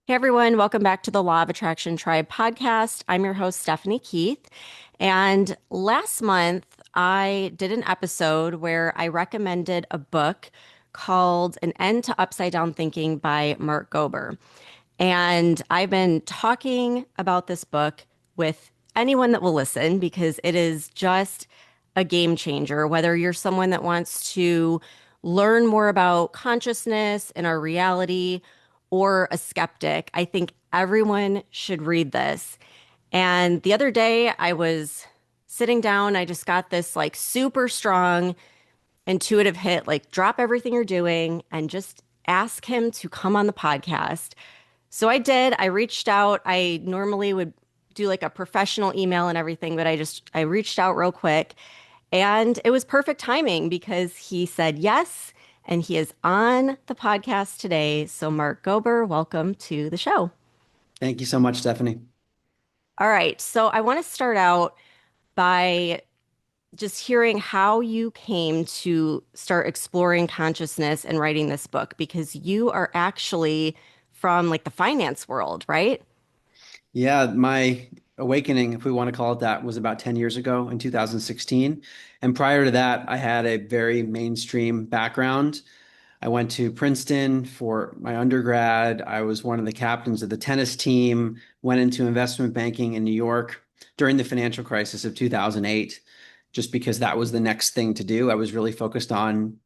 Hey everyone, welcome back to the Law of Attraction Tribe podcast. I'm your host, Stephanie Keith. And last month, I did an episode where I recommended a book called An End to Upside Down Thinking by Mark Gober. And I've been talking about this book with anyone that will listen because it is just a game changer. Whether you're someone that wants to learn more about consciousness and our reality or a skeptic, I think everyone should read this. And the other day I was sitting down, I just got this like super strong intuitive hit, like drop everything you're doing and just ask him to come on the podcast. So I did. I reached out. I normally would do like a professional email and everything, but I reached out real quick and it was perfect timing because he said yes and he is on the podcast today. So Mark Gober, welcome to the show. Thank you so much, Stephanie. All right. So I want to start out by just hearing how you came to start exploring consciousness and writing this book because you are actually from like the finance world, right? Yeah, my awakening, if we want to call it that, was about 10 years ago in 2016. And prior to that, I had a very mainstream background. I went to Princeton for my undergrad. I was one of the captains of the tennis team, went into investment banking in New York during the financial crisis of 2008, just because that was the next thing to do. I was really focused on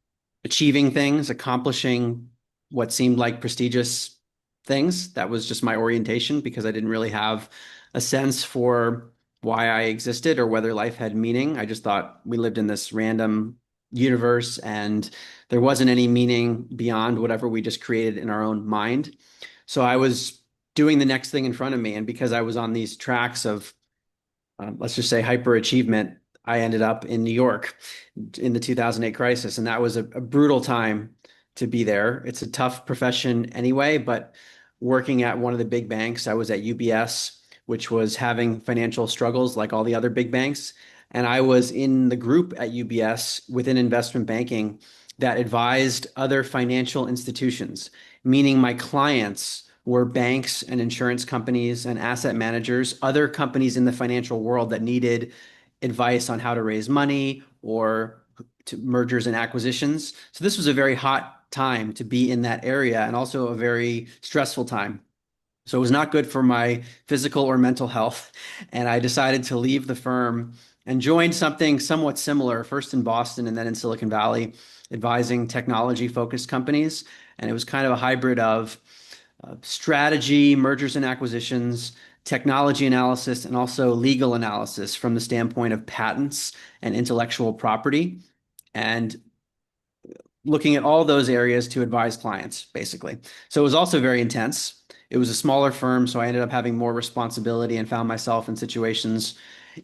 achieving things, accomplishing what seemed like prestigious things. That was just my orientation because I didn't really have a sense for why I existed or whether life had meaning. I just thought we lived in this random universe and there wasn't any meaning beyond whatever we just created in our own mind. So I was doing the next thing in front of me. And because I was on these tracks of, let's just say, hyperachievement, I ended up in New York in the 2008 crisis. And that was a brutal time to be there. It's a tough profession anyway, but working at one of the big banks, I was at UBS, which was having financial struggles like all the other big banks. And I was in the group at UBS within investment banking that advised other financial institutions, meaning my clients were banks and insurance companies and asset managers, other companies in the financial world that needed advice on how to raise money or to mergers and acquisitions. So this was a very hot time to be in that area and also a very stressful time. So it was not good for my physical or mental health. And I decided to leave the firm and join something somewhat similar, first in Boston and then in Silicon Valley, advising technology focused companies. And it was kind of a hybrid of strategy, mergers and acquisitions, technology analysis, and also legal analysis from the standpoint of patents and intellectual property. And looking at all those areas to advise clients, basically. So it was also very intense. It was a smaller firm, so I ended up having more responsibility and found myself in situations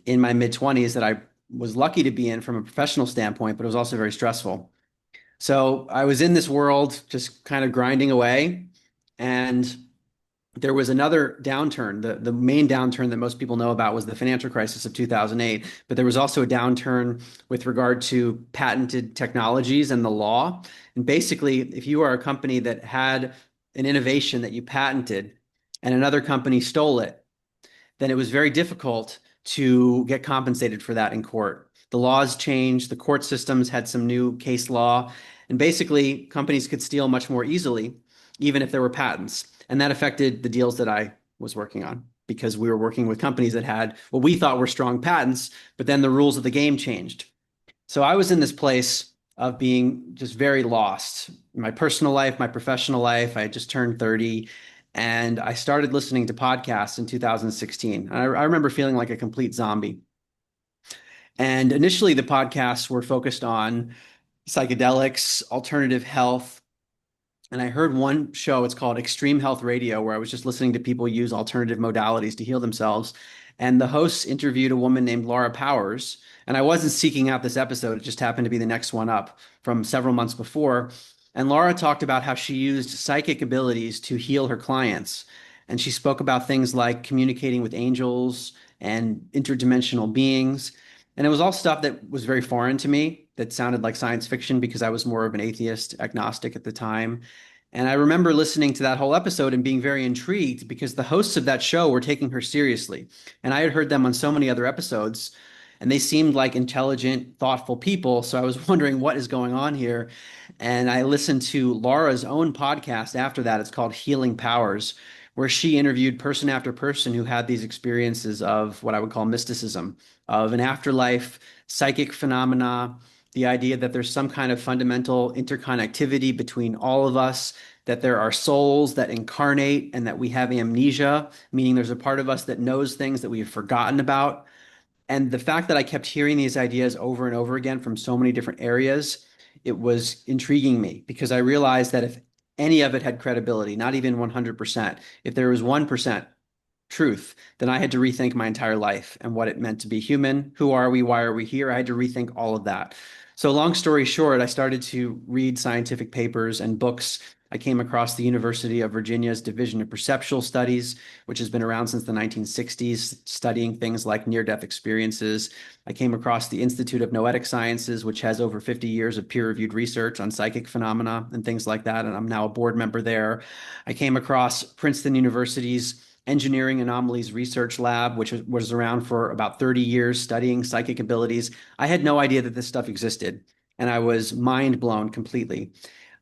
in my mid 20s that I was lucky to be in from a professional standpoint, but it was also very stressful. So I was in this world just kind of grinding away. And there was another downturn. The main downturn that most people know about was the financial crisis of 2008, but there was also a downturn with regard to patented technologies and the law. And basically, if you are a company that had an innovation that you patented and another company stole it, then it was very difficult to get compensated for that in court. The laws changed, the court systems had some new case law, and basically companies could steal much more easily, even if there were patents. And that affected the deals that I was working on because we were working with companies that had what we thought were strong patents, but then the rules of the game changed. So I was in this place of being just very lost in my personal life, my professional life. I had just turned 30 and I started listening to podcasts in 2016. And I remember feeling like a complete zombie. And initially, the podcasts were focused on psychedelics, alternative health. And I heard one show, it's called Extreme Health Radio, where I was just listening to people use alternative modalities to heal themselves. And the hosts interviewed a woman named Laura Powers. And I wasn't seeking out this episode, it just happened to be the next one up from several months before. And Laura talked about how she used psychic abilities to heal her clients. And she spoke about things like communicating with angels and interdimensional beings. And it was all stuff that was very foreign to me, that sounded like science fiction because I was more of an atheist, agnostic at the time. And I remember listening to that whole episode and being very intrigued because the hosts of that show were taking her seriously. And I had heard them on so many other episodes, and they seemed like intelligent, thoughtful people. So I was wondering what is going on here. And I listened to Laura's own podcast after that. It's called Healing Powers, where she interviewed person after person who had these experiences of what I would call mysticism, of an afterlife, psychic phenomena, the idea that there's some kind of fundamental interconnectivity between all of us, that there are souls that incarnate and that we have amnesia, meaning there's a part of us that knows things that we've forgotten about. And the fact that I kept hearing these ideas over and over again from so many different areas, it was intriguing me because I realized that if any of it had credibility, not even 100%, if there was 1% truth, then I had to rethink my entire life and what it meant to be human. Who are we? Why are we here? I had to rethink all of that. So, long story short, I started to read scientific papers and books. I came across the University of Virginia's Division of Perceptual Studies, which has been around since the 1960s, studying things like near-death experiences. I came across the Institute of Noetic Sciences, which has over 50 years of peer-reviewed research on psychic phenomena and things like that, and I'm now a board member there. I came across Princeton University's Engineering Anomalies Research Lab, which was around for about 30 years studying psychic abilities. I had no idea that this stuff existed, and I was mind blown completely.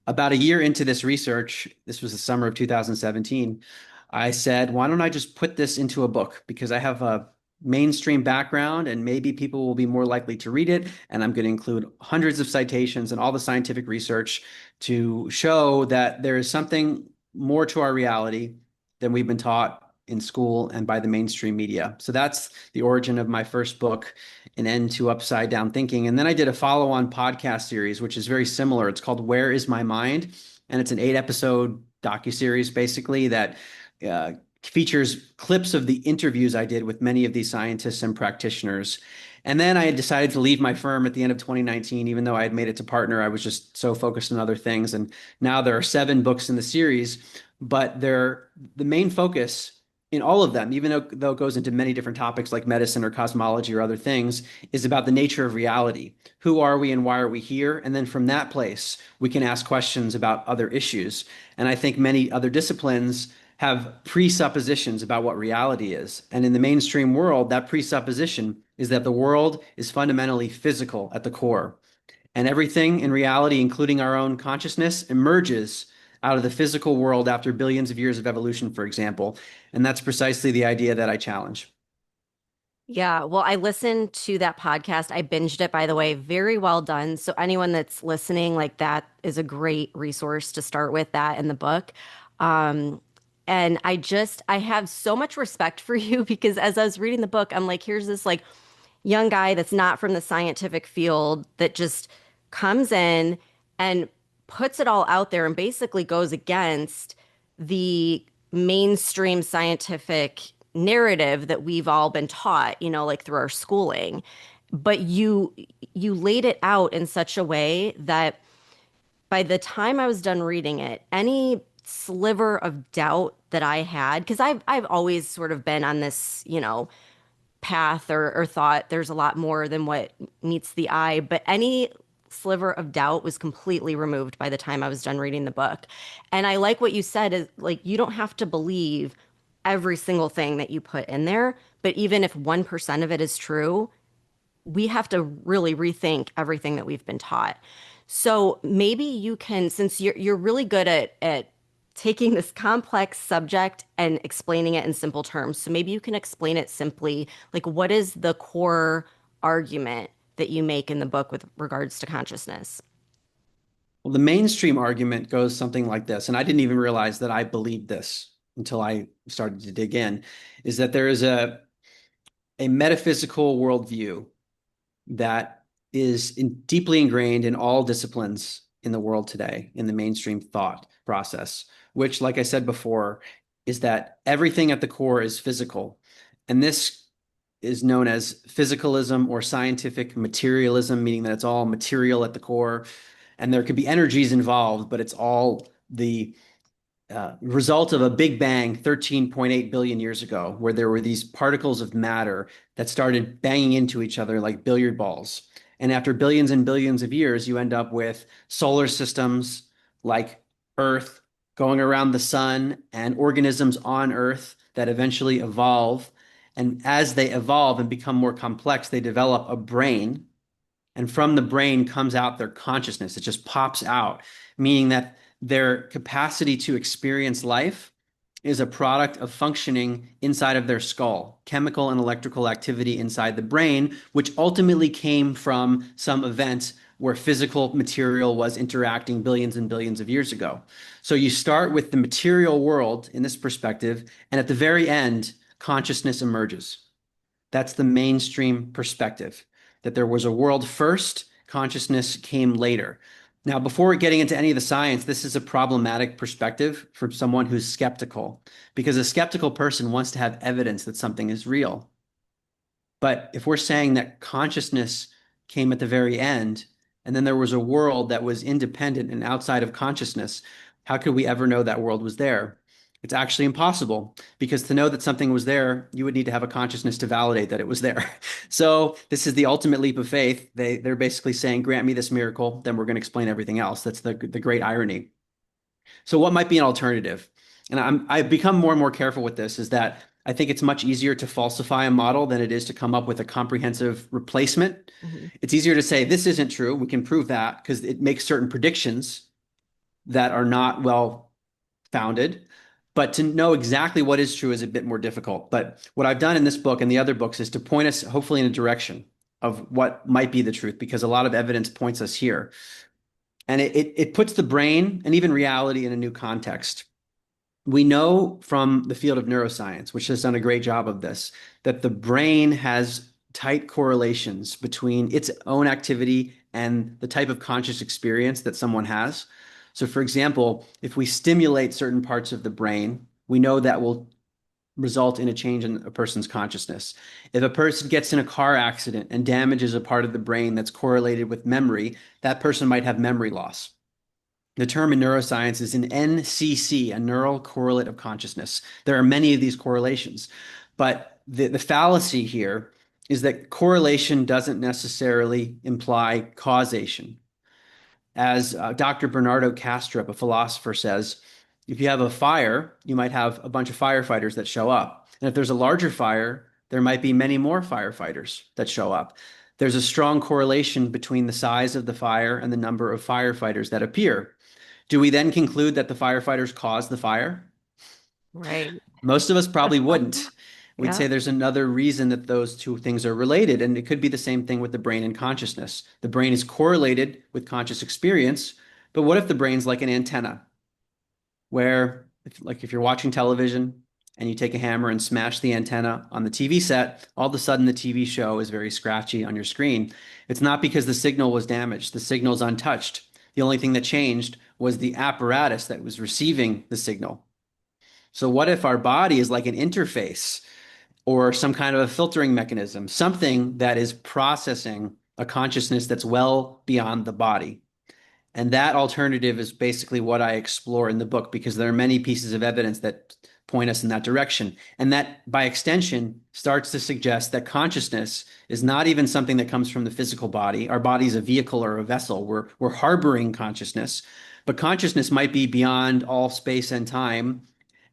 About a year into this research, this was the summer of 2017, I said, why don't I just put this into a book? Because I have a mainstream background and maybe people will be more likely to read it. And I'm going to include hundreds of citations and all the scientific research to show that there is something more to our reality than we've been taught in school and by the mainstream media. So that's the origin of my first book, An End to Upside Down Thinking. And then I did a follow-on podcast series, which is very similar. It's called Where Is My Mind? And it's an 8-episode docuseries, basically, that features clips of the interviews I did with many of these scientists and practitioners. And then I had decided to leave my firm at the end of 2019, even though I had made it to partner. I was just so focused on other things. And now there are 7 books in the series, but they're the main focus in all of them, even though it goes into many different topics like medicine or cosmology or other things, is about the nature of reality. Who are we and why are we here? And then from that place, we can ask questions about other issues. And I think many other disciplines have presuppositions about what reality is. And in the mainstream world, that presupposition is that the world is fundamentally physical at the core. And everything in reality, including our own consciousness, emerges out of the physical world after billions of years of evolution, for example. And that's precisely the idea that I challenge. Yeah, well, I listened to that podcast. I binged it, by the way. Very well done. So anyone that's listening, like that is a great resource to start with, that in the book. Um, and I have so much respect for you because as I was reading the book, I'm like, here's this like young guy that's not from the scientific field that just comes in and puts it all out there and basically goes against the mainstream scientific narrative that we've all been taught, like through our schooling. But you laid it out in such a way that by the time I was done reading it, any sliver of doubt that I had, because I've always sort of been on this, path or thought there's a lot more than what meets the eye, but any sliver of doubt was completely removed by the time I was done reading the book. And I like what you said is like you don't have to believe every single thing that you put in there, but even if 1% of it is true, we have to really rethink everything that we've been taught. So maybe you can, since you're really good at taking this complex subject and explaining it in simple terms. So maybe you can explain it simply, like what is the core argument that you make in the book with regards to consciousness? Well, the mainstream argument goes something like this, and I didn't even realize that I believed this until I started to dig in, is that there is a metaphysical worldview that is deeply ingrained in all disciplines in the world today, in the mainstream thought process, which, like I said before, is that everything at the core is physical. And this is known as physicalism or scientific materialism, meaning that it's all material at the core. And there could be energies involved, but it's all the result of a Big Bang 13.8 billion years ago, where there were these particles of matter that started banging into each other like billiard balls. And after billions and billions of years, you end up with solar systems like Earth, going around the sun and organisms on Earth that eventually evolve. And as they evolve and become more complex, they develop a brain. And from the brain comes out their consciousness. It just pops out, meaning that their capacity to experience life is a product of functioning inside of their skull, chemical and electrical activity inside the brain, which ultimately came from some event where physical material was interacting billions and billions of years ago. So you start with the material world in this perspective, and at the very end, consciousness emerges. That's the mainstream perspective, that there was a world first, consciousness came later. Now, before getting into any of the science, this is a problematic perspective for someone who's skeptical, because a skeptical person wants to have evidence that something is real. But if we're saying that consciousness came at the very end, and then there was a world that was independent and outside of consciousness, how could we ever know that world was there? It's actually impossible because to know that something was there, you would need to have a consciousness to validate that it was there. So this is the ultimate leap of faith. They're basically saying, grant me this miracle, then we're going to explain everything else. That's the great irony. So what might be an alternative? And I've become more and more careful with this, is that I think it's much easier to falsify a model than it is to come up with a comprehensive replacement. Mhm. It's easier to say this isn't true. We can prove that because it makes certain predictions that are not well founded. But to know exactly what is true is a bit more difficult. But what I've done in this book and the other books is to point us hopefully in a direction of what might be the truth, because a lot of evidence points us here. And it puts the brain and even reality in a new context. We know from the field of neuroscience, which has done a great job of this, that the brain has tight correlations between its own activity and the type of conscious experience that someone has. So, for example, if we stimulate certain parts of the brain, we know that will result in a change in a person's consciousness. If a person gets in a car accident and damages a part of the brain that's correlated with memory, that person might have memory loss. The term in neuroscience is an NCC, a neural correlate of consciousness. There are many of these correlations, but the fallacy here is that correlation doesn't necessarily imply causation. As Dr. Bernardo Kastrup, a philosopher, says, if you have a fire, you might have a bunch of firefighters that show up. And if there's a larger fire, there might be many more firefighters that show up. There's a strong correlation between the size of the fire and the number of firefighters that appear. Do we then conclude that the firefighters caused the fire? Right. Most of us probably wouldn't. We'd Yeah. say there's another reason that those two things are related, and it could be the same thing with the brain and consciousness. The brain is correlated with conscious experience, but what if the brain's like an antenna, where, if you're watching television and you take a hammer and smash the antenna on the TV set, all of a sudden the TV show is very scratchy on your screen. It's not because the signal was damaged, the signal's untouched. The only thing that changed was the apparatus that was receiving the signal. So, what if our body is like an interface or some kind of a filtering mechanism, something that is processing a consciousness that's well beyond the body? And that alternative is basically what I explore in the book, because there are many pieces of evidence that point us in that direction. And that, by extension, starts to suggest that consciousness is not even something that comes from the physical body. Our body is a vehicle or a vessel. We're harboring consciousness, but consciousness might be beyond all space and time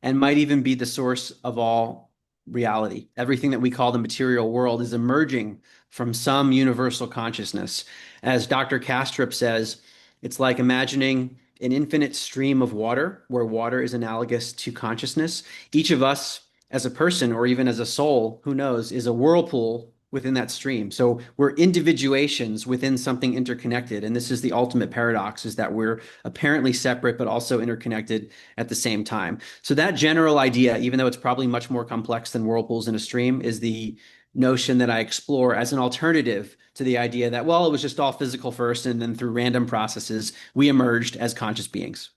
and might even be the source of all reality. Everything that we call the material world is emerging from some universal consciousness. As Dr. Kastrup says, it's like imagining an infinite stream of water, where water is analogous to consciousness. Each of us, as a person or even as a soul, who knows, is a whirlpool within that stream. So we're individuations within something interconnected. And this is the ultimate paradox, is that we're apparently separate, but also interconnected at the same time. So that general idea, even though it's probably much more complex than whirlpools in a stream, is the notion that I explore as an alternative to the idea that, well, it was just all physical first, and then through random processes, we emerged as conscious beings.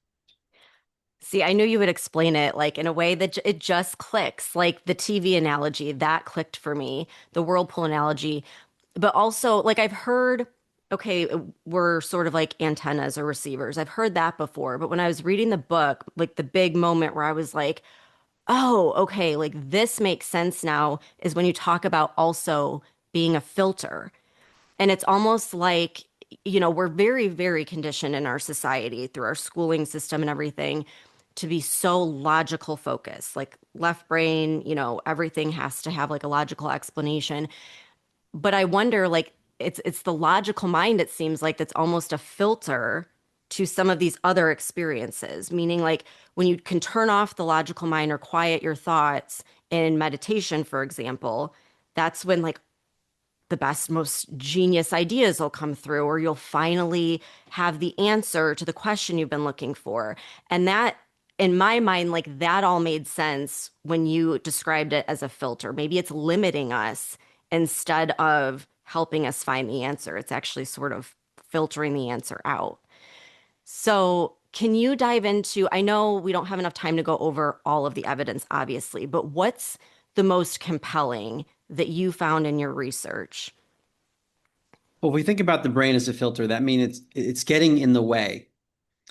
See, I knew you would explain it like in a way that it just clicks. Like the TV analogy, that clicked for me, the whirlpool analogy. But also, like I've heard, okay, we're sort of like antennas or receivers. I've heard that before. But when I was reading the book, like the big moment where I was like, oh, okay, like this makes sense now is when you talk about also being a filter. And it's almost like, we're very, very conditioned in our society through our schooling system and everything to be so logical focused. Like left brain, everything has to have like a logical explanation. But I wonder, like, it's the logical mind, it seems like, that's almost a filter to some of these other experiences. Meaning, like, when you can turn off the logical mind or quiet your thoughts in meditation, for example, that's when like the best, most genius ideas will come through, or you'll finally have the answer to the question you've been looking for. And that, in my mind, like that all made sense when you described it as a filter. Maybe it's limiting us instead of helping us find the answer. It's actually sort of filtering the answer out. So, can you dive into? I know we don't have enough time to go over all of the evidence, obviously, but what's the most compelling that you found in your research? Well, if we think about the brain as a filter, that means it's getting in the way.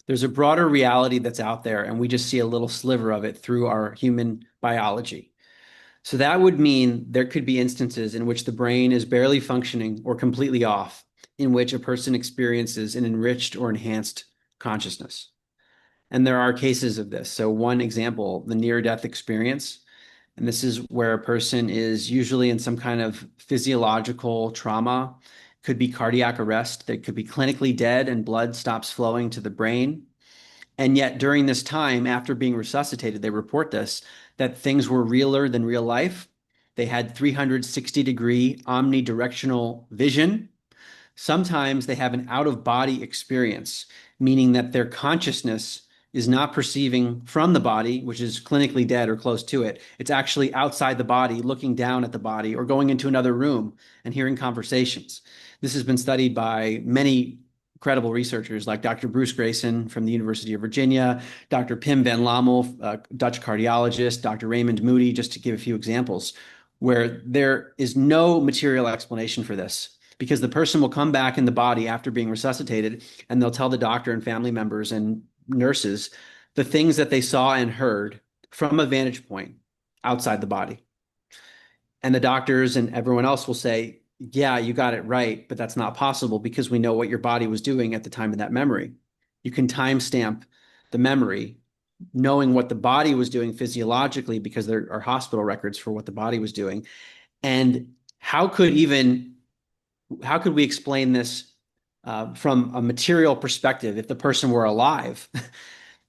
There's a broader reality that's out there, and we just see a little sliver of it through our human biology. So that would mean there could be instances in which the brain is barely functioning or completely off, in which a person experiences an enriched or enhanced consciousness. And there are cases of this. So one example, the near-death experience. And this is where a person is usually in some kind of physiological trauma, could be cardiac arrest, they could be clinically dead and blood stops flowing to the brain. And yet, during this time, after being resuscitated, they report this that things were realer than real life. They had 360-degree omnidirectional vision. Sometimes they have an out of body experience, meaning that their consciousness is not perceiving from the body, which is clinically dead or close to it. It's actually outside the body, looking down at the body or going into another room and hearing conversations. This has been studied by many credible researchers like Dr. Bruce Grayson from the University of Virginia, Dr. Pim van Lommel, a Dutch cardiologist, Dr. Raymond Moody, just to give a few examples, where there is no material explanation for this because the person will come back in the body after being resuscitated and they'll tell the doctor and family members and nurses the things that they saw and heard from a vantage point outside the body. And the doctors and everyone else will say, yeah, you got it right, but that's not possible because we know what your body was doing at the time of that memory. You can timestamp the memory, knowing what the body was doing physiologically because there are hospital records for what the body was doing. And how could we explain this from a material perspective if the person were alive?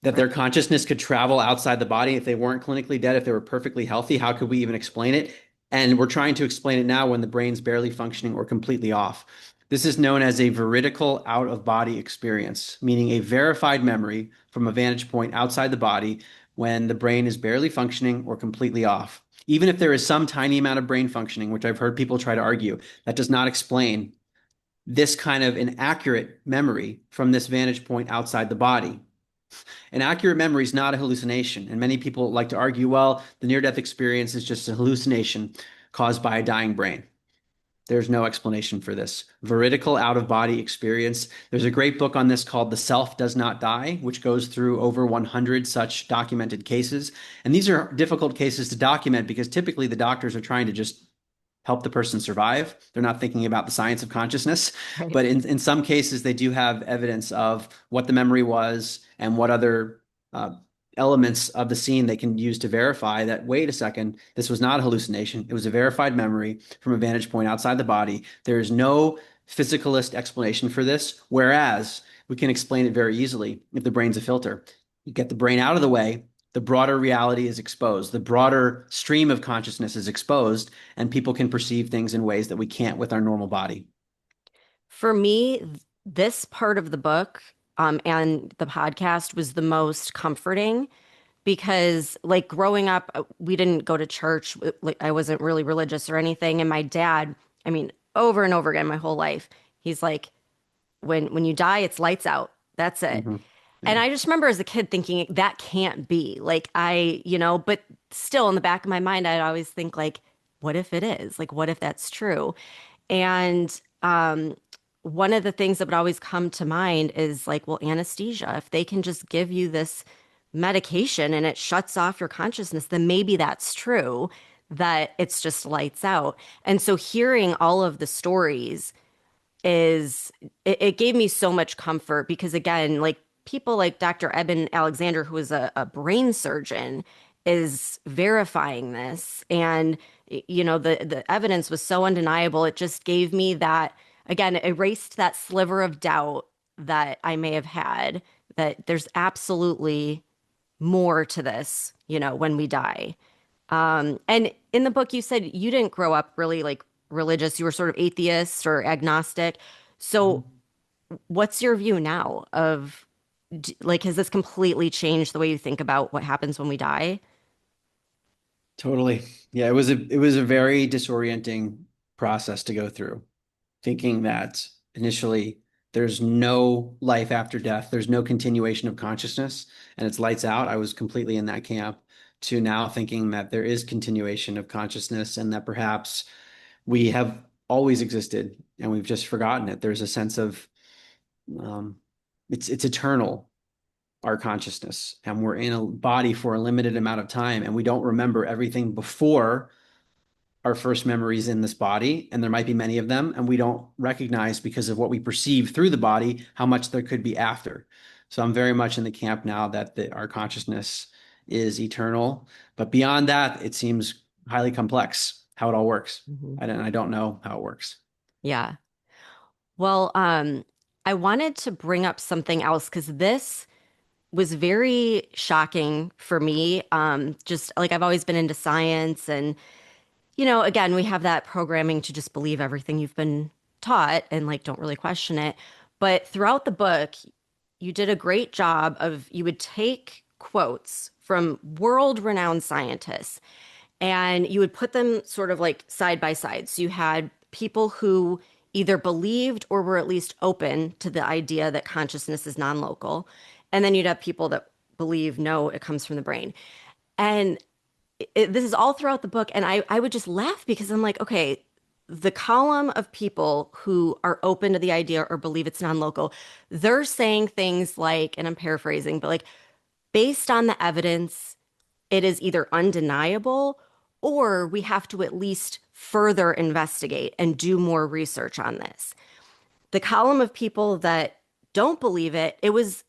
That their consciousness could travel outside the body if they weren't clinically dead, if they were perfectly healthy, how could we even explain it? And we're trying to explain it now when the brain's barely functioning or completely off. This is known as a veridical out of body experience, meaning a verified memory from a vantage point outside the body when the brain is barely functioning or completely off. Even if there is some tiny amount of brain functioning, which I've heard people try to argue, that does not explain this kind of an accurate memory from this vantage point outside the body. An accurate memory is not a hallucination. And many people like to argue, well, the near-death experience is just a hallucination caused by a dying brain. There's no explanation for this. Veridical out-of-body experience. There's a great book on this called The Self Does Not Die, which goes through over 100 such documented cases. And these are difficult cases to document because typically the doctors are trying to just help the person survive. They're not thinking about the science of consciousness. Right. But in some cases, they do have evidence of what the memory was and what other elements of the scene they can use to verify that, wait a second, this was not a hallucination. It was a verified memory from a vantage point outside the body. There is no physicalist explanation for this, whereas we can explain it very easily if the brain's a filter. You get the brain out of the way, the broader reality is exposed, the broader stream of consciousness is exposed, and people can perceive things in ways that we can't with our normal body. For me, this part of the book and the podcast was the most comforting because, like, growing up, we didn't go to church. Like, I wasn't really religious or anything. And my dad, I mean, over and over again, my whole life, he's like, when you die, it's lights out. That's it. Mm-hmm. And Yeah. I just remember as a kid thinking that can't be. Like, but still in the back of my mind, I'd always think, like, what if it is? Like, what if that's true? And one of the things that would always come to mind is like, well, anesthesia, if they can just give you this medication and it shuts off your consciousness, then maybe that's true, that it's just lights out. And so hearing all of the stories it gave me so much comfort because again, like people like Dr. Eben Alexander, who is a brain surgeon, is verifying this. And, the evidence was so undeniable. It just gave me that, again, it erased that sliver of doubt that I may have had that there's absolutely more to this, when we die. And in the book, you said you didn't grow up really like religious. You were sort of atheist or agnostic. So, what's your view now of like, has this completely changed the way you think about what happens when we die? Totally. Yeah, it was a very disorienting process to go through, thinking that initially there's no life after death, there's no continuation of consciousness, and it's lights out. I was completely in that camp to now thinking that there is continuation of consciousness and that perhaps we have always existed and we've just forgotten it. There's a sense of um, it's eternal, our consciousness, and we're in a body for a limited amount of time, and we don't remember everything before our first memories in this body, and there might be many of them, and we don't recognize because of what we perceive through the body how much there could be after. So I'm very much in the camp now that our consciousness is eternal, but beyond that, it seems highly complex how it all works. Mhm. I don't know how it works. Yeah. Well, I wanted to bring up something else because this was very shocking for me. Just like I've always been into science, and again, we have that programming to just believe everything you've been taught and like don't really question it. But throughout the book, you did a great job of you would take quotes from world-renowned scientists and you would put them sort of like side by side. So you had people who either believed or were at least open to the idea that consciousness is non-local. And then you'd have people that believe, no, it comes from the brain. And this is all throughout the book. And I would just laugh because I'm like, okay, the column of people who are open to the idea or believe it's non-local, they're saying things like, and I'm paraphrasing, but like, based on the evidence, it is either undeniable or we have to at least further investigate and do more research on this. The column of people that don't believe it, it was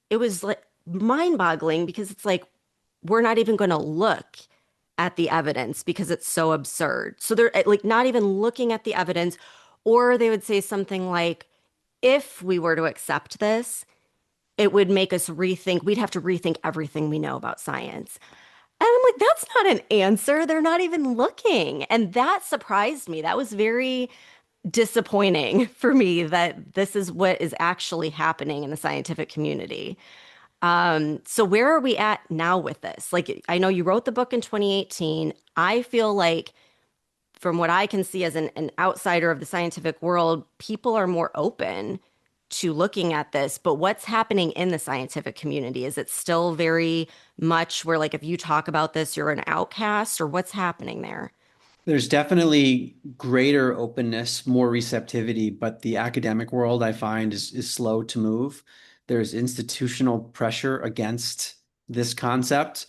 like mind-boggling because it's like we're not even going to look at the evidence because it's so absurd. So they're like not even looking at the evidence, or they would say something like, if we were to accept this, it would make us rethink, we'd have to rethink everything we know about science. And I'm like, that's not an answer. They're not even looking. And that surprised me. That was very disappointing for me that this is what is actually happening in the scientific community. So where are we at now with this? Like, I know you wrote the book in 2018. I feel like, from what I can see as an outsider of the scientific world, people are more open to looking at this. But what's happening in the scientific community? Is it still very much where, like, if you talk about this, you're an outcast, or what's happening there? There's definitely greater openness, more receptivity, but the academic world I find is slow to move. There's institutional pressure against this concept.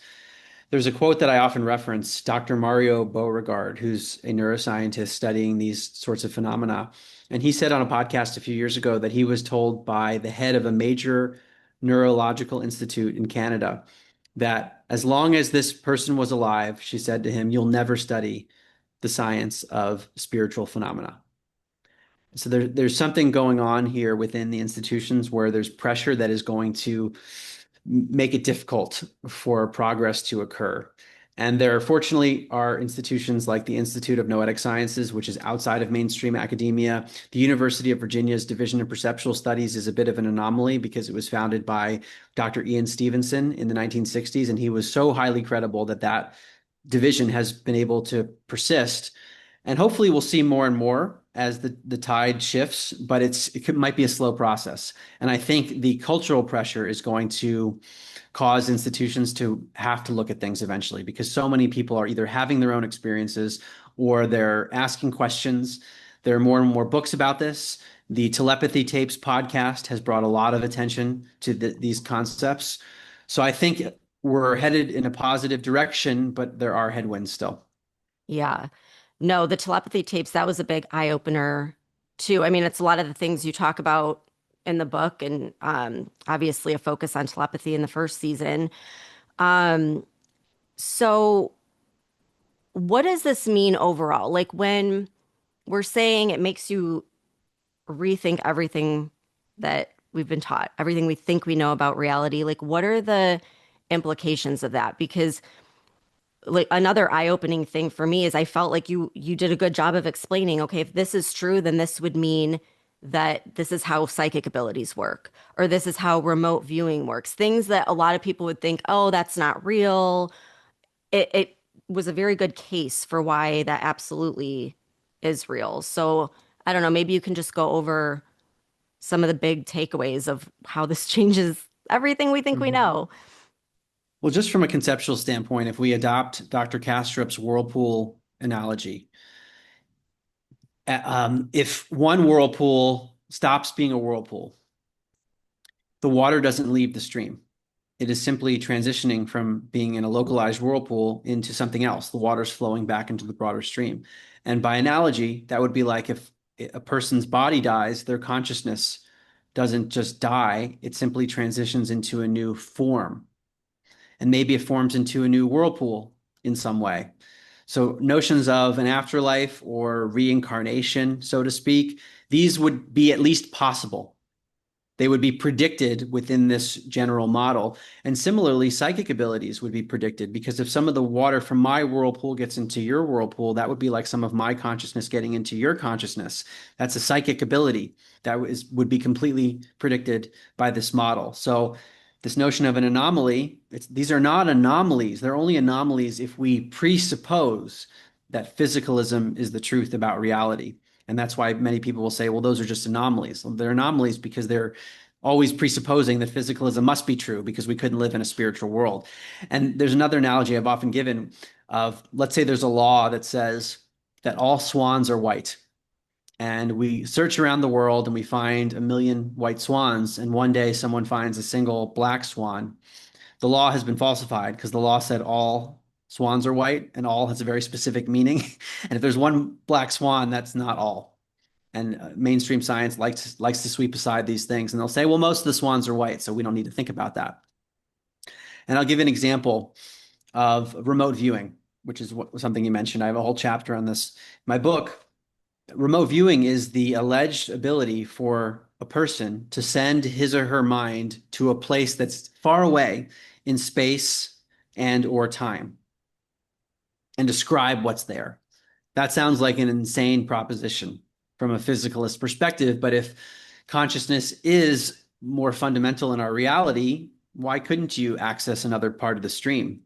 There's a quote that I often reference, Dr. Mario Beauregard, who's a neuroscientist studying these sorts of phenomena. And he said on a podcast a few years ago that he was told by the head of a major neurological institute in Canada that as long as this person was alive, she said to him, you'll never study the science of spiritual phenomena. So there's something going on here within the institutions where there's pressure that is going to make it difficult for progress to occur. And there fortunately are institutions like the Institute of Noetic Sciences, which is outside of mainstream academia. The University of Virginia's Division of Perceptual Studies is a bit of an anomaly because it was founded by Dr. Ian Stevenson in the 1960s, and he was so highly credible that that division has been able to persist. And hopefully we'll see more and more as the tide shifts, but might be a slow process. And I think the cultural pressure is going to cause institutions to have to look at things eventually because so many people are either having their own experiences or they're asking questions. There are more and more books about this. The Telepathy Tapes podcast has brought a lot of attention to these concepts. So I think we're headed in a positive direction, but there are headwinds still. Yeah. No, the telepathy tapes, that was a big eye opener too. I mean, it's a lot of the things you talk about in the book, and obviously a focus on telepathy in the first season. Um, so what does this mean overall? Like when we're saying it makes you rethink everything that we've been taught, everything we think we know about reality, like what are the implications of that? Because like another eye-opening thing for me is I felt like you did a good job of explaining, okay, if this is true, then this would mean that this is how psychic abilities work, or this is how remote viewing works. Things that a lot of people would think, oh, that's not real. It was a very good case for why that absolutely is real. So I don't know, maybe you can just go over some of the big takeaways of how this changes everything we think we Mhm. know. Well, just from a conceptual standpoint, if we adopt Dr. Kastrup's whirlpool analogy, if one whirlpool stops being a whirlpool, the water doesn't leave the stream. It is simply transitioning from being in a localized whirlpool into something else. The water's flowing back into the broader stream. And by analogy, that would be like if a person's body dies, their consciousness doesn't just die, it simply transitions into a new form. And maybe it forms into a new whirlpool in some way. So, notions of an afterlife or reincarnation, so to speak, these would be at least possible. They would be predicted within this general model. And similarly, psychic abilities would be predicted because if some of the water from my whirlpool gets into your whirlpool, that would be like some of my consciousness getting into your consciousness. That's a psychic ability would be completely predicted by this model. So this notion of an anomaly, these are not anomalies. They're only anomalies if we presuppose that physicalism is the truth about reality. And that's why many people will say, well, those are just anomalies. Well, they're anomalies because they're always presupposing that physicalism must be true because we couldn't live in a spiritual world. And there's another analogy I've often given of, let's say there's a law that says that all swans are white. And we search around the world and we find a million white swans. And one day someone finds a single black swan. The law has been falsified because the law said all swans are white and all has a very specific meaning. And if there's one black swan, that's not all. And mainstream science likes to sweep aside these things, and they'll say, "Well, most of the swans are white, so we don't need to think about that." And I'll give an example of remote viewing, which is something you mentioned. I have a whole chapter on this in my book. Remote viewing is the alleged ability for a person to send his or her mind to a place that's far away in space and or time and describe what's there. That sounds like an insane proposition from a physicalist perspective, but if consciousness is more fundamental in our reality, why couldn't you access another part of the stream?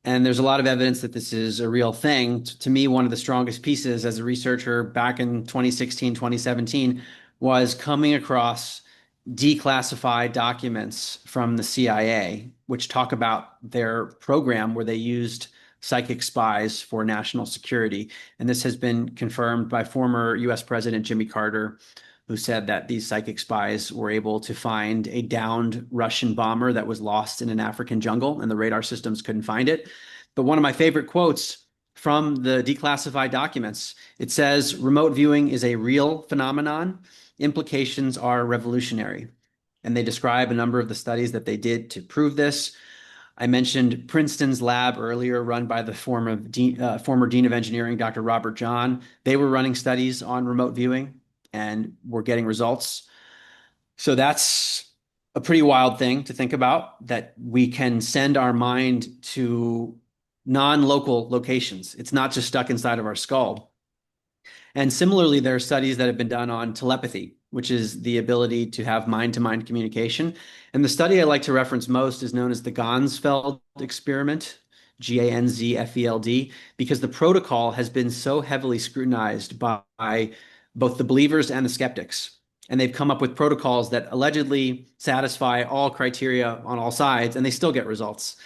And there's a lot of evidence that this is a real thing. To me, one of the strongest pieces as a researcher back in 2016, 2017 was coming across declassified documents from the CIA, which talk about their program where they used psychic spies for national security. And this has been confirmed by former US President Jimmy Carter, who said that these psychic spies were able to find a downed Russian bomber that was lost in an African jungle, and the radar systems couldn't find it. But one of my favorite quotes from the declassified documents, it says, remote viewing is a real phenomenon. Implications are revolutionary. And they describe a number of the studies that they did to prove this. I mentioned Princeton's lab earlier, run by the former dean of engineering, Dr. Robert John. They were running studies on remote viewing and were getting results. So that's a pretty wild thing to think about, that we can send our mind to non-local locations. It's not just stuck inside of our skull. And similarly, there are studies that have been done on telepathy, which is the ability to have mind-to-mind communication. And the study I like to reference most is known as the Ganzfeld experiment, Ganzfeld, because the protocol has been so heavily scrutinized by both the believers and the skeptics. And they've come up with protocols that allegedly satisfy all criteria on all sides, and they still get results.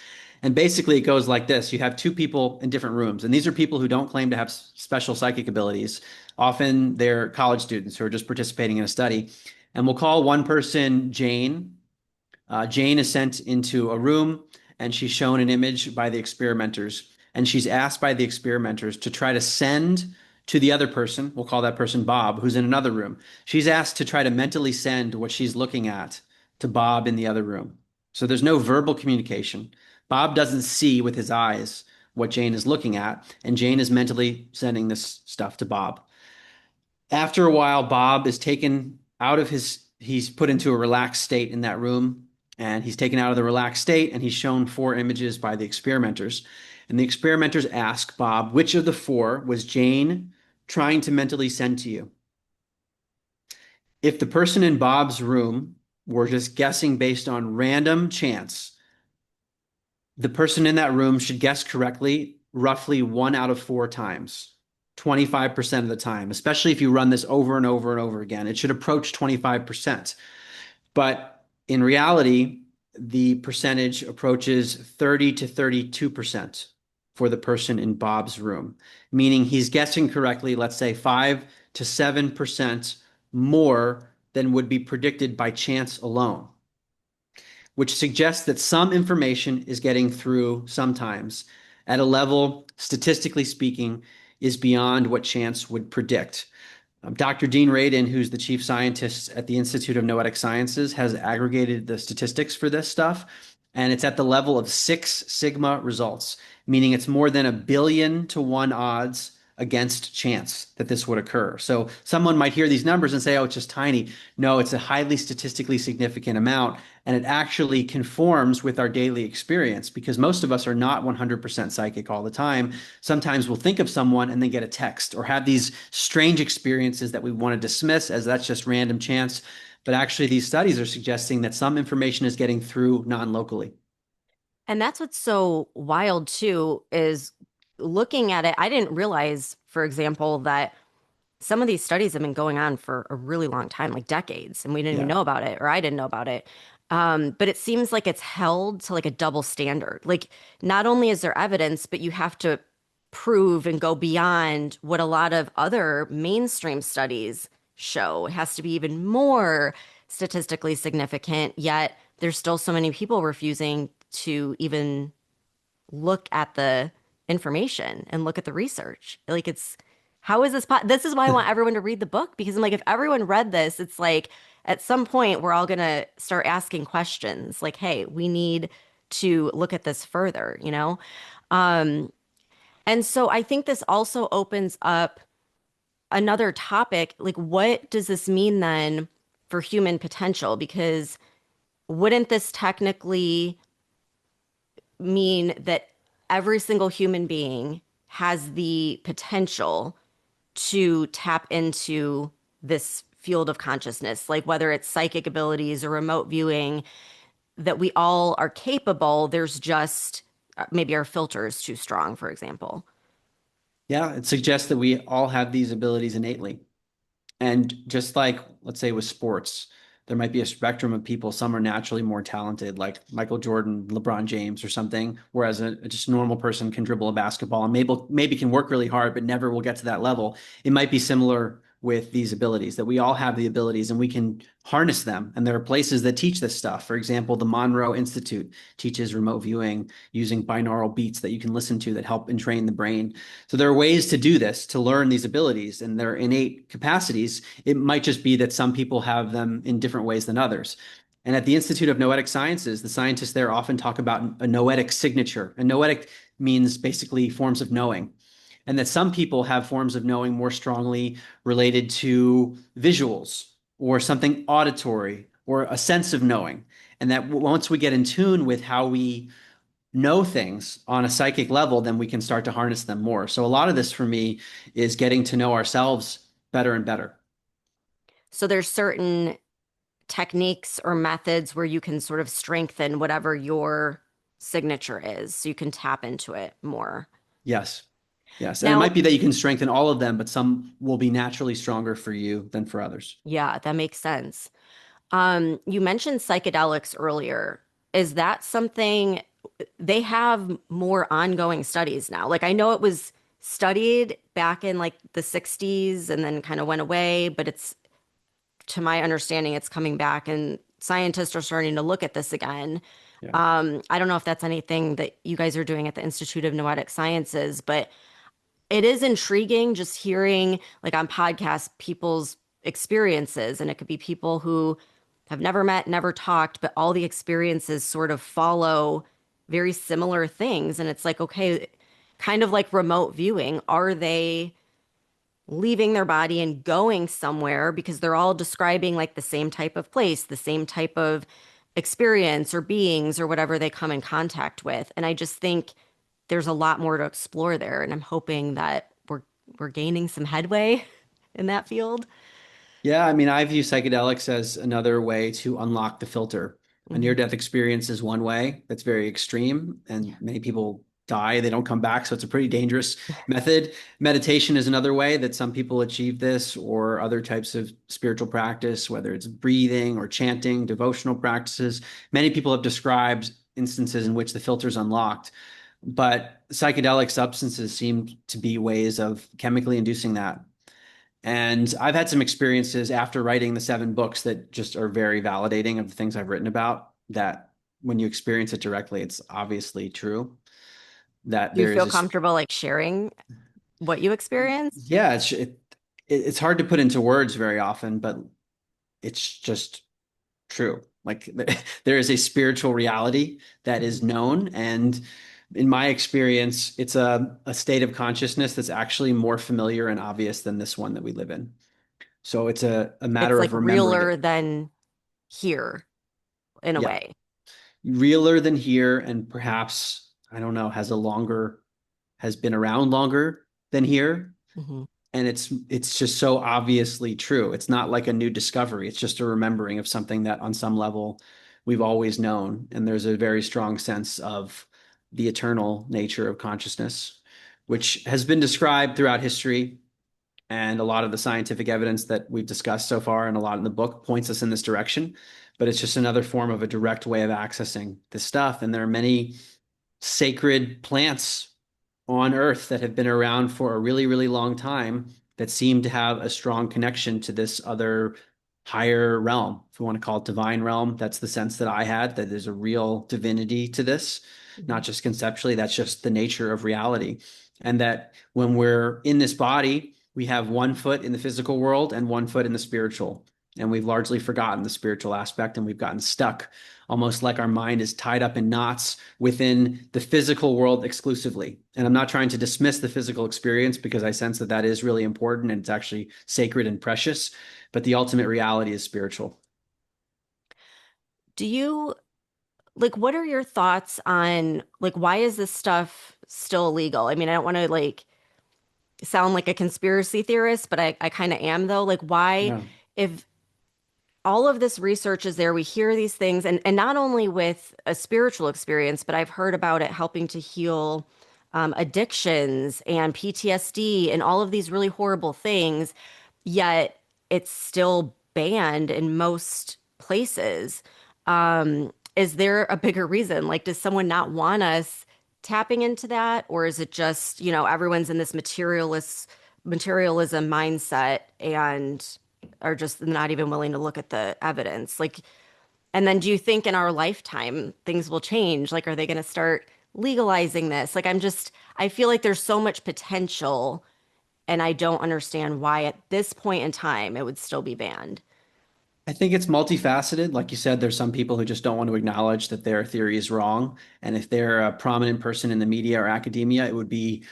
And basically, it goes like this. You have two people in different rooms, and these are people who don't claim to have special psychic abilities. Often they're college students who are just participating in a study. And we'll call one person Jane. Jane is sent into a room, and she's shown an image by the experimenters. And she's asked by the experimenters to try to send to the other person. We'll call that person Bob, who's in another room. She's asked to try to mentally send what she's looking at to Bob in the other room. So there's no verbal communication. Bob doesn't see with his eyes what Jane is looking at, and Jane is mentally sending this stuff to Bob. After a while, Bob is taken out of he's put into a relaxed state in that room, and he's taken out of the relaxed state, and he's shown four images by the experimenters. And the experimenters ask Bob, which of the four was Jane trying to mentally send to you? If the person in Bob's room were just guessing based on random chance, the person in that room should guess correctly roughly 1 out of 4 times, 25% of the time, especially if you run this over and over and over again. It should approach 25%. But in reality, the percentage approaches 30 to 32% for the person in Bob's room, meaning he's guessing correctly, let's say 5 to 7% more than would be predicted by chance alone, which suggests that some information is getting through sometimes at a level, statistically speaking, is beyond what chance would predict. Dr. Dean Radin, who's the chief scientist at the Institute of Noetic Sciences, has aggregated the statistics for this stuff, and it's at the level of 6 sigma results, meaning it's more than 1 billion to 1 odds against chance that this would occur. So someone might hear these numbers and say, oh, it's just tiny. No, it's a highly statistically significant amount, and it actually conforms with our daily experience because most of us are not 100% psychic all the time. Sometimes we'll think of someone and then get a text or have these strange experiences that we want to dismiss as that's just random chance. But actually, these studies are suggesting that some information is getting through non-locally. And that's what's so wild too, is looking at it. I didn't realize, for example, that some of these studies have been going on for a really long time, like decades, and we didn't even Yeah. know about it, or I didn't know about it. But it seems like it's held to like a double standard. Like, not only is there evidence, but you have to prove and go beyond what a lot of other mainstream studies show. It has to be even more statistically significant, yet there's still so many people refusing to even look at the information and look at the research. Like, it's how is this is why I want everyone to read the book, because I'm like, if everyone read this, it's like at some point we're all gonna start asking questions like, hey, we need to look at this further, you know? Um, and so I think this also opens up another topic, like what does this mean then for human potential? Because wouldn't this technically mean that every single human being has the potential to tap into this field of consciousness, like whether it's psychic abilities or remote viewing, that we all are capable. There's just maybe our filter is too strong, for example. Yeah, it suggests that we all have these abilities innately. And just like, let's say with sports, there might be a spectrum of people. Some are naturally more talented, like Michael Jordan, LeBron James, or something, whereas a just normal person can dribble a basketball and maybe can work really hard, but never will get to that level. It might be similar with these abilities, that we all have the abilities and we can harness them. And there are places that teach this stuff. For example, the Monroe Institute teaches remote viewing using binaural beats that you can listen to that help entrain the brain. So there are ways to do this, to learn these abilities and their innate capacities. It might just be that some people have them in different ways than others. And at the Institute of Noetic Sciences, the scientists there often talk about a noetic signature. A noetic means basically forms of knowing, and that some people have forms of knowing more strongly related to visuals or something auditory or a sense of knowing. And that once we get in tune with how we know things on a psychic level, then we can start to harness them more. So a lot of this for me is getting to know ourselves better and better. So there's certain techniques or methods where you can sort of strengthen whatever your signature is, so you can tap into it more. Yes. Yes. And it might Now, be that you can strengthen all of them, but some will be naturally stronger for you than for others. yeah, that makes sense. You mentioned psychedelics earlier. Is that something they have more ongoing studies now? Like, I know it was studied back in like the 60s and then kind of went away, but it's, to my understanding, it's coming back and scientists are starting to look at this again. Yeah. I don't know if that's anything that you guys are doing at the Institute of Noetic Sciences, but it is intriguing just hearing like on podcasts people's experiences, and it could be people who have never met, never talked, but all the experiences sort of follow very similar things. And it's like, okay, kind of like remote viewing. Are they leaving their body and going somewhere because they're all describing like the same type of place, the same type of experience or beings or whatever they come in contact with? And I just think there's a lot more to explore there, and I'm hoping that we're gaining some headway in that field. Yeah, I mean, I view psychedelics as another way to unlock the filter. A Hmm. near-death experience is one way that's very extreme, and many people die, they don't come back, so it's a pretty dangerous method. Meditation is another way that some people achieve this, or other types of spiritual practice, whether it's breathing or chanting, devotional practices. Many people have described instances in which the filter is unlocked, but psychedelic substances seem to be ways of chemically inducing that. And I've had some experiences after writing the 7 books that just are very validating of the things I've written about, that when you experience it directly, it's obviously true that Do you there is feel this, comfortable like sharing what you experienced? yeah, it's hard to put into words very often, but it's just true. Like there is a spiritual reality that is Mhm. known. And in my experience, it's a state of consciousness that's actually more familiar and obvious than this one that we live in. So it's a It's matter like of remembering realer it. than here in a Yeah. way. Realer than here, and perhaps, I don't know, has been around longer than here. Hmm. And it's just so obviously true. It's not like a new discovery. It's just a remembering of something that on some level we've always known. And there's a very strong sense of the eternal nature of consciousness, which has been described throughout history. And a lot of the scientific evidence that we've discussed so far and a lot in the book points us in this direction. But it's just another form of a direct way of accessing this stuff. And there are many sacred plants on Earth that have been around for a really, really long time that seem to have a strong connection to this other higher realm. If we want to call it divine realm, that's the sense that I had, that there's a real divinity to this, Hmm. not just conceptually, that's just the nature of reality. And that when we're in this body, we have one foot in the physical world and one foot in the spiritual. And we've largely forgotten the spiritual aspect, and we've gotten stuck, almost like our mind is tied up in knots within the physical world exclusively. And I'm not trying to dismiss the physical experience, because I sense that that is really important and it's actually sacred and precious. But the ultimate reality is spiritual. Do you like what are your thoughts on like why is this stuff still illegal? I mean, I don't want to like sound like a conspiracy theorist, but I kind of am though. Like why Yeah. if all of this research is there. We hear these things, and not only with a spiritual experience, but I've heard about it helping to heal addictions and PTSD and all of these really horrible things, yet it's still banned in most places. Is there a bigger reason? Like, does someone not want us tapping into that, or is it just, everyone's in this materialism mindset and are just not even willing to look at the evidence. Like, and then do you think in our lifetime things will change? Like, are they going to start legalizing this? Like, I feel like there's so much potential, and I don't understand why at this point in time it would still be banned. I think it's multifaceted. Like you said, there's some people who just don't want to acknowledge that their theory is wrong. And if they're a prominent person in the media or academia, it would be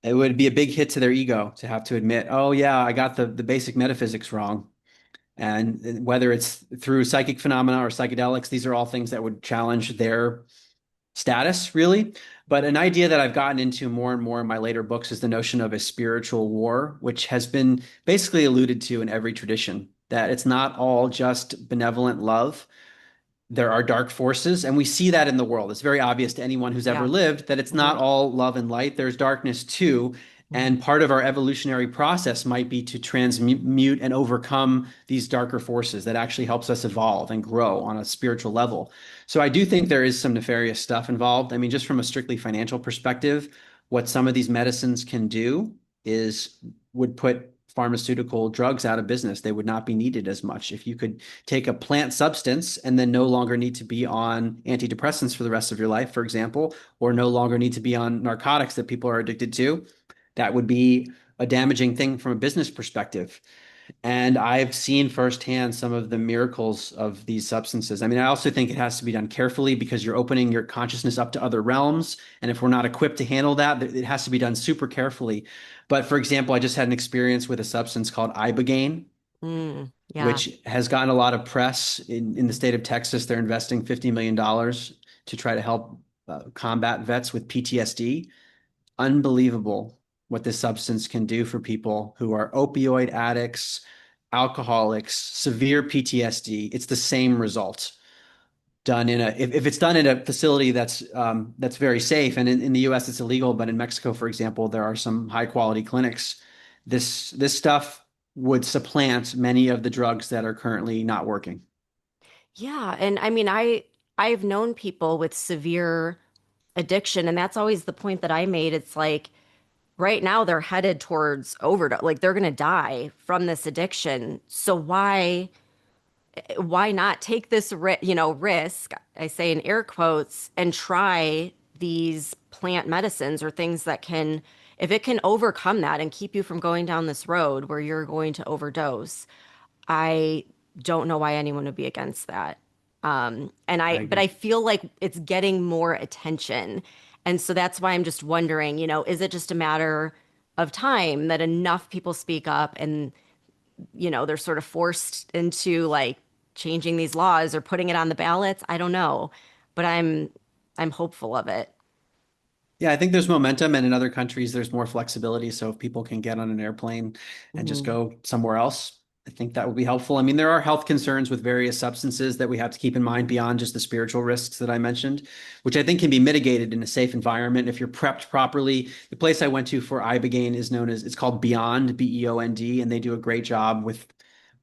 a big hit to their ego to have to admit, oh yeah, I got the basic metaphysics wrong. And whether it's through psychic phenomena or psychedelics, these are all things that would challenge their status, really. But an idea that I've gotten into more and more in my later books is the notion of a spiritual war, which has been basically alluded to in every tradition, that it's not all just benevolent love. There are dark forces, and we see that in the world. It's very obvious to anyone who's ever Yeah. lived that it's Hmm. not all love and light. There's darkness too. Hmm. And part of our evolutionary process might be to transmute and overcome these darker forces that actually helps us evolve and grow on a spiritual level. So I do think there is some nefarious stuff involved. I mean, just from a strictly financial perspective, what some of these medicines can do is would put pharmaceutical drugs out of business. They would not be needed as much. If you could take a plant substance and then no longer need to be on antidepressants for the rest of your life, for example, or no longer need to be on narcotics that people are addicted to, that would be a damaging thing from a business perspective. And I've seen firsthand some of the miracles of these substances. I mean, I also think it has to be done carefully because you're opening your consciousness up to other realms. And if we're not equipped to handle that, it has to be done super carefully. But for example, I just had an experience with a substance called ibogaine, Yeah. which has gotten a lot of press in the state of Texas. They're investing $50 million to try to help combat vets with PTSD. Unbelievable what this substance can do for people who are opioid addicts, alcoholics, severe PTSD. It's the same result done in a if it's done in a facility that's very safe. And in the US it's illegal, but in Mexico, for example, there are some high quality clinics. This stuff would supplant many of the drugs that are currently not working. Yeah. And I mean, I've known people with severe addiction, and that's always the point that I made. It's like right now they're headed towards overdose, like they're gonna die from this addiction. So why not take this risk, I say in air quotes, and try these plant medicines or things that can, if it can overcome that and keep you from going down this road where you're going to overdose. I don't know why anyone would be against that. I But agree. I feel like it's getting more attention. And so that's why I'm just wondering, is it just a matter of time that enough people speak up and, they're sort of forced into like changing these laws or putting it on the ballots? I don't know, but I'm hopeful of it. Yeah, I think there's momentum, and in other countries, there's more flexibility. So if people can get on an airplane and just Mhm. go somewhere else, I think that would be helpful. I mean, there are health concerns with various substances that we have to keep in mind beyond just the spiritual risks that I mentioned, which I think can be mitigated in a safe environment if you're prepped properly. The place I went to for Ibogaine is known as, it's called Beyond, Beyond, and they do a great job with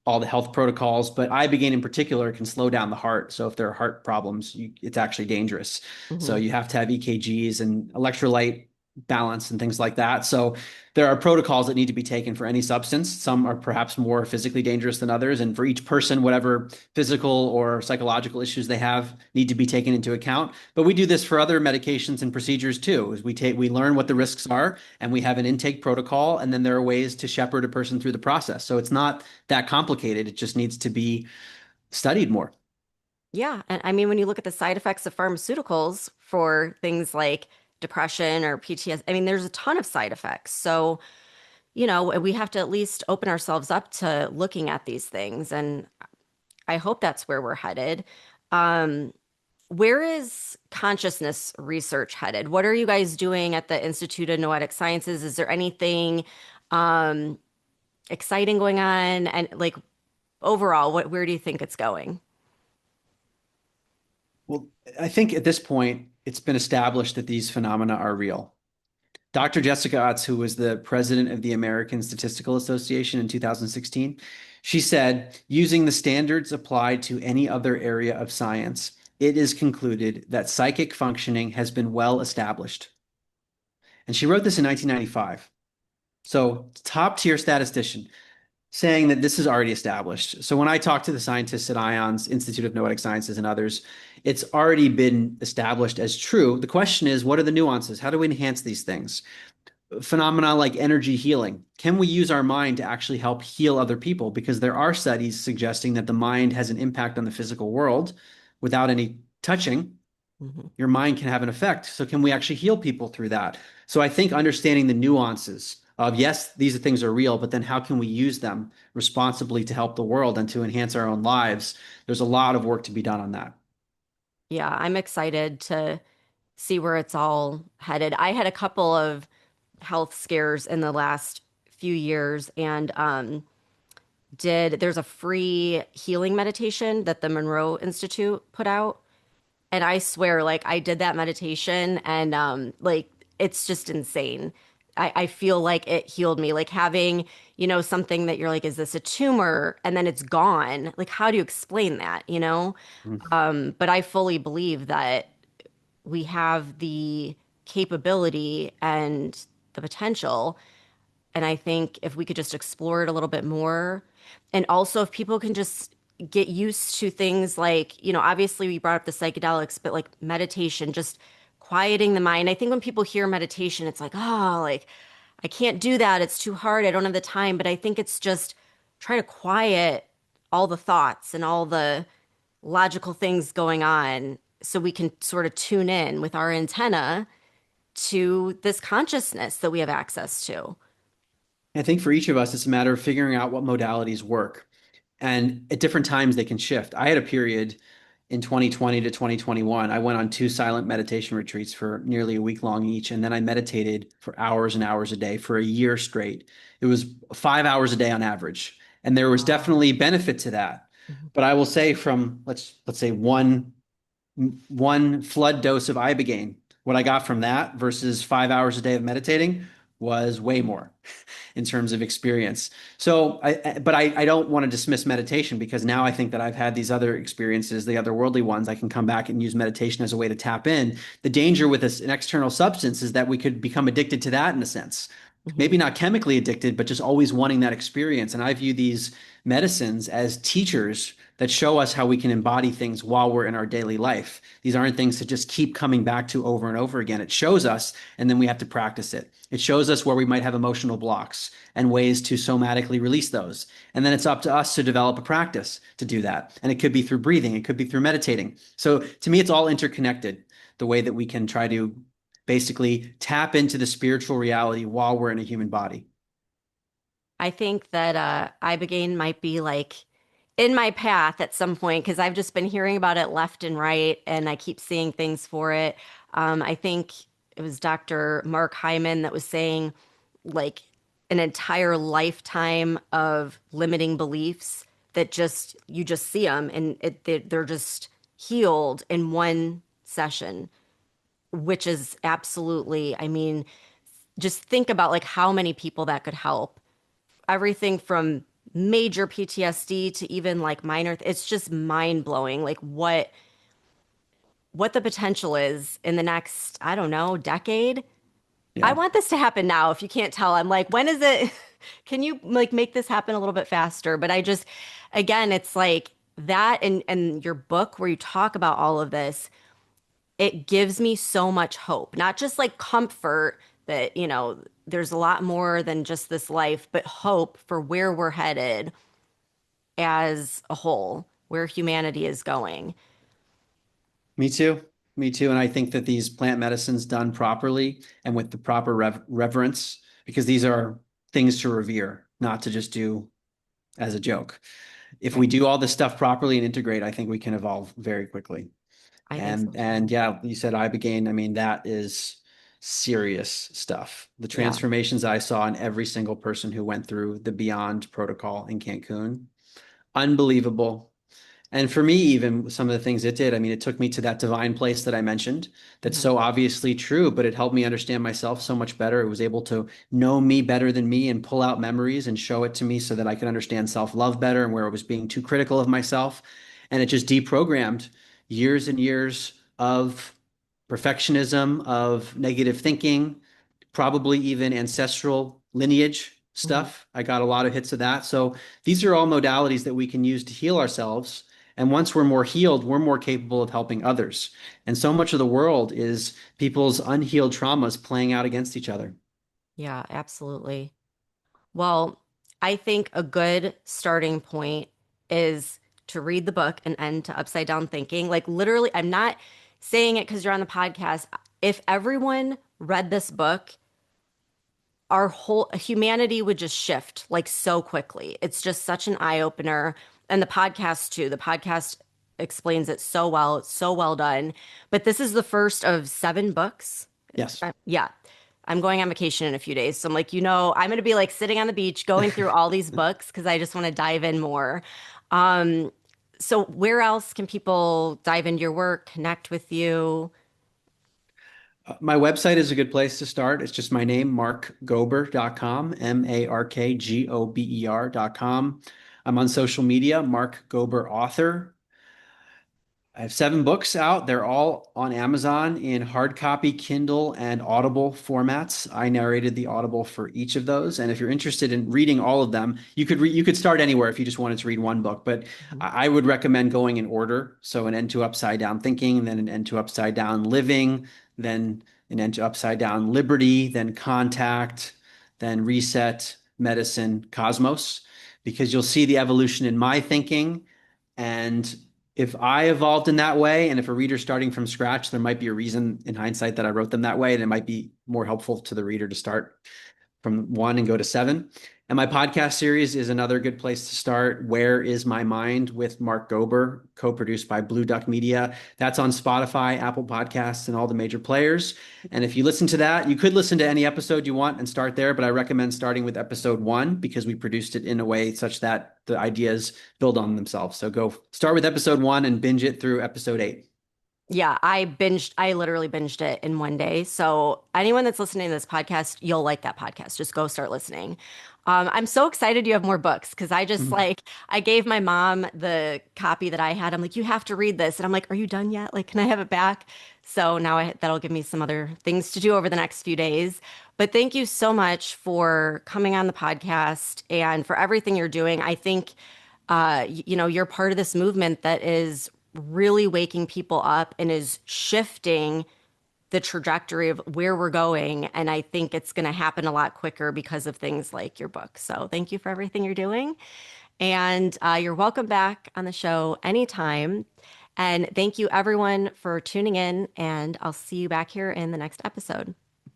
all the health protocols, but ibogaine in particular can slow down the heart. So if there are heart problems, it's actually dangerous. So Mhm. you have to have EKGs and electrolyte balance and things like that. So there are protocols that need to be taken for any substance. Some are perhaps more physically dangerous than others, and for each person, whatever physical or psychological issues they have need to be taken into account. But we do this for other medications and procedures too. Is we learn what the risks are, and we have an intake protocol, and then there are ways to shepherd a person through the process. So it's not that complicated. It just needs to be studied more. Yeah. And I mean, when you look at the side effects of pharmaceuticals for things like depression or PTSD, I mean, there's a ton of side effects. So, we have to at least open ourselves up to looking at these things. And I hope that's where we're headed. Um, where is consciousness research headed? What are you guys doing at the Institute of Noetic Sciences? Is there anything um, exciting going on? And like overall, where do you think it's going? Well, I think at this point, it's been established that these phenomena are real. Dr. Jessica Utz, who was the president of the American Statistical Association in 2016, she said, using the standards applied to any other area of science, it is concluded that psychic functioning has been well established. And she wrote this in 1995. So, top tier statistician saying that this is already established. So, when I talk to the scientists at ION's Institute of Noetic Sciences and others, it's already been established as true. The question is, what are the nuances? How do we enhance these things? Phenomena like energy healing. Can we use our mind to actually help heal other people? Because there are studies suggesting that the mind has an impact on the physical world without any touching. Mhm. Your mind can have an effect. So, can we actually heal people through that? So, I think understanding the nuances of yes, these things are real, but then how can we use them responsibly to help the world and to enhance our own lives? There's a lot of work to be done on that. Yeah, I'm excited to see where it's all headed. I had a couple of health scares in the last few years and there's a free healing meditation that the Monroe Institute put out. And I swear, like I did that meditation and like it's just insane. I feel like it healed me. Like having, something that you're like, is this a tumor? And then it's gone. Like, how do you explain that? Mhm. But I fully believe that we have the capability and the potential. And I think if we could just explore it a little bit more, and also if people can just get used to things like, obviously we brought up the psychedelics, but like meditation, just quieting the mind. I think when people hear meditation, it's like, oh, like I can't do that. It's too hard. I don't have the time. But I think it's just try to quiet all the thoughts and all the logical things going on so we can sort of tune in with our antenna to this consciousness that we have access to. I think for each of us, it's a matter of figuring out what modalities work. And at different times, they can shift. I had a period in 2020 to 2021. I went on two silent meditation retreats for nearly a week long each. And then I meditated for hours and hours a day for a year straight. It was 5 hours a day on average. And there was Wow. definitely benefit to that. Mhm. But I will say from let's say one flood dose of ibogaine, what I got from that versus 5 hours a day of meditating was way more in terms of experience. So but I don't want to dismiss meditation because now I think that I've had these other experiences, the otherworldly ones. I can come back and use meditation as a way to tap in. The danger with an external substance is that we could become addicted to that in a sense. Mhm. Maybe not chemically addicted, but just always wanting that experience. And I view these medicines as teachers that show us how we can embody things while we're in our daily life. These aren't things to just keep coming back to over and over again. It shows us, and then we have to practice it. It shows us where we might have emotional blocks and ways to somatically release those. And then it's up to us to develop a practice to do that. And it could be through breathing, it could be through meditating. So to me, it's all interconnected, the way that we can try to basically tap into the spiritual reality while we're in a human body. I think that ibogaine might be like in my path at some point because I've just been hearing about it left and right, and I keep seeing things for it. I think it was Dr. Mark Hyman that was saying like an entire lifetime of limiting beliefs that just you just see them and they're just healed in one session, which is absolutely, I mean, just think about like how many people that could help. Everything from major PTSD to even like minor, it's just mind blowing like what the potential is in the next, I don't know, decade. I Yeah. want this to happen now. If you can't tell, I'm like, when is it? Can you like make this happen a little bit faster? But I just, again, it's like that and your book where you talk about all of this, it gives me so much hope, not just like comfort that, there's a lot more than just this life, but hope for where we're headed as a whole, where humanity is going. Me too. Me too. And I think that these plant medicines done properly and with the proper reverence, because these are things to revere, not to just do as a joke. If we Right. do all this stuff properly and integrate, I think we can evolve very quickly. I think so And too. yeah, you said ibogaine. I mean, that is serious stuff. The Yeah. transformations I saw in every single person who went through the Beyond protocol in Cancun, unbelievable. And for me, even some of the things it did, I mean, it took me to that divine place that I mentioned. That's Mhm. so obviously true, but it helped me understand myself so much better. It was able to know me better than me and pull out memories and show it to me so that I could understand self-love better and where I was being too critical of myself. And it just deprogrammed years and years of perfectionism, of negative thinking, probably even ancestral lineage Mhm. stuff. I got a lot of hits of that. So these are all modalities that we can use to heal ourselves. And once we're more healed, we're more capable of helping others. And so much of the world is people's unhealed traumas playing out against each other. Yeah, absolutely. Well, I think a good starting point is to read the book and end to Upside Down Thinking. Like, literally, I'm not saying it because you're on the podcast. If everyone read this book, our whole humanity would just shift like so quickly. It's just such an eye opener. And the podcast, too. The podcast explains it so well. It's so well done. But this is the first of 7 books. Yes. Yeah. I'm going on vacation in a few days. So I'm like, I'm going to be like sitting on the beach going through all these books because I just want to dive in more. Um, so where else can people dive into your work, connect with you? My website is a good place to start. It's just my name, markgober.com, markgober.com. I'm on social media, Mark Gober author. I have 7 books out. They're all on Amazon in hard copy, Kindle, and Audible formats. I narrated the Audible for each of those. And if you're interested in reading all of them, you could start anywhere if you just wanted to read one book. But Mhm. I would recommend going in order. So an end to upside down thinking, then an end to upside down living, then an end to upside down liberty, then contact, then reset, medicine, cosmos, because you'll see the evolution in my thinking. And if I evolved in that way, and if a reader's starting from scratch, there might be a reason in hindsight that I wrote them that way, and it might be more helpful to the reader to start from one and go to seven. And my podcast series is another good place to start. Where is My Mind with Mark Gober, co-produced by Blue Duck Media. That's on Spotify, Apple Podcasts, and all the major players. And if you listen to that, you could listen to any episode you want and start there, but I recommend starting with episode one because we produced it in a way such that the ideas build on themselves. So go start with episode one and binge it through episode eight. Yeah, I literally binged it in one day. So anyone that's listening to this podcast, you'll like that podcast. Just go start listening. I'm so excited you have more books because I just Mhm. like, I gave my mom the copy that I had. I'm like, you have to read this. And I'm like, are you done yet? Like, can I have it back? So now that'll give me some other things to do over the next few days. But thank you so much for coming on the podcast and for everything you're doing. I think you're part of this movement that is really waking people up and is shifting the trajectory of where we're going. And I think it's going to happen a lot quicker because of things like your book. So thank you for everything you're doing. And you're welcome back on the show anytime. And thank you, everyone, for tuning in. And I'll see you back here in the next episode.